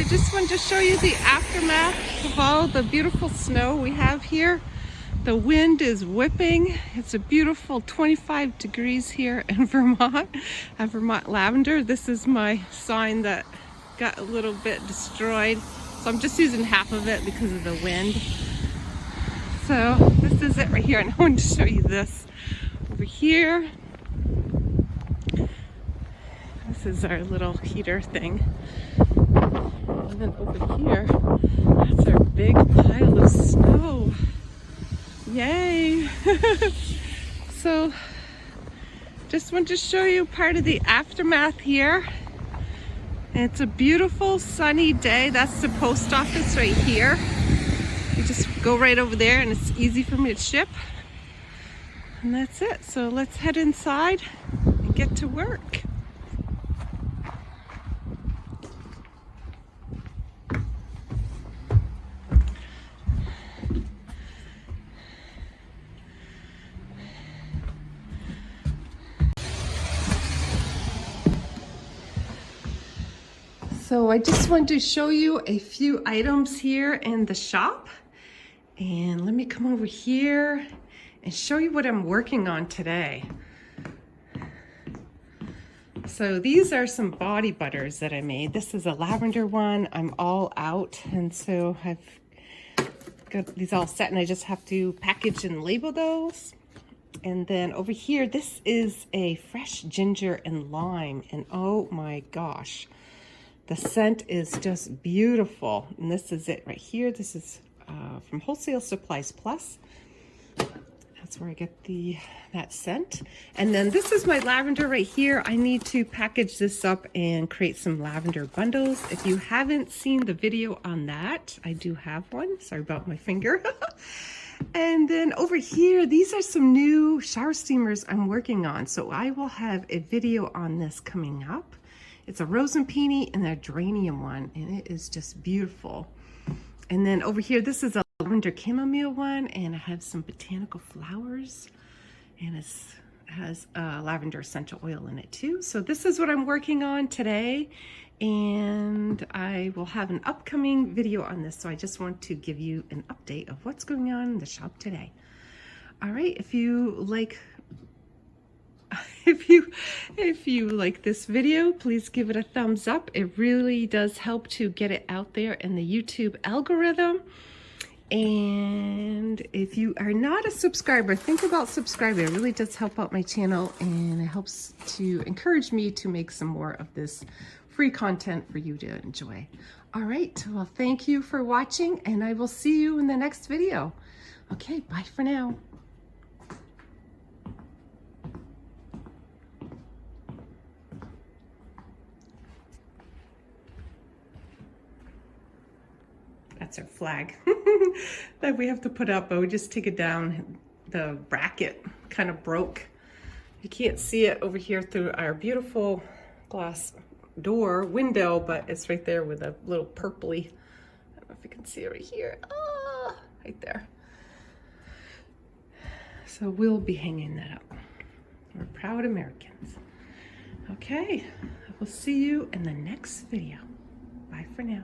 just wanted to show you the aftermath of all the beautiful snow we have here. The wind is whipping. It's a beautiful 25 degrees here in Vermont, at Vermont Lavender. This is my sign that got a little bit destroyed. So I'm just using half of it because of the wind. So this is it right here. And I wanted to show you this over here. This is our little heater thing. And then over here, that's our big pile of snow. Yay! So, just wanted to show you part of the aftermath here. And it's a beautiful sunny day. That's the post office right here. You just go right over there and it's easy for me to ship. And that's it. So let's head inside and get to work. So I just wanted to show you a few items here in the shop. And let me come over here and show you what I'm working on today. So these are some body butters that I made. This is a lavender one. I'm all out. And so I've got these all set and I just have to package and label those. And then over here, this is a fresh ginger and lime. And oh my gosh. The scent is just beautiful. And this is it right here. This is from Wholesale Supplies Plus. That's where I get that scent. And then this is my lavender right here. I need to package this up and create some lavender bundles. If you haven't seen the video on that, I do have one. Sorry about my finger. And then over here, these are some new shower steamers I'm working on. So I will have a video on this coming up. It's a rose and peony and a geranium one, and it is just beautiful. And then over here, this is a lavender chamomile one, and I have some botanical flowers, and it has lavender essential oil in it too. So this is what I'm working on today, and I will have an upcoming video on this. So I just want to give you an update of what's going on in the shop today. All right, if you like this video, please give it a thumbs up. It really does help to get it out there in the YouTube algorithm. And if you are not a subscriber, think about subscribing. It really does help out my channel, and it helps to encourage me to make some more of this free content for you to enjoy. All right, well, thank you for watching, and I will see you in the next video. Okay, bye for now. That's our flag that we have to put up, but we just take it down. The bracket kind of broke. You can't see it over here through our beautiful glass window, but it's right there with a little purpley. I don't know if you can see it right here. Ah, right there. So we'll be hanging that up. We're proud Americans. Okay, I will see you in the next video. Bye for now.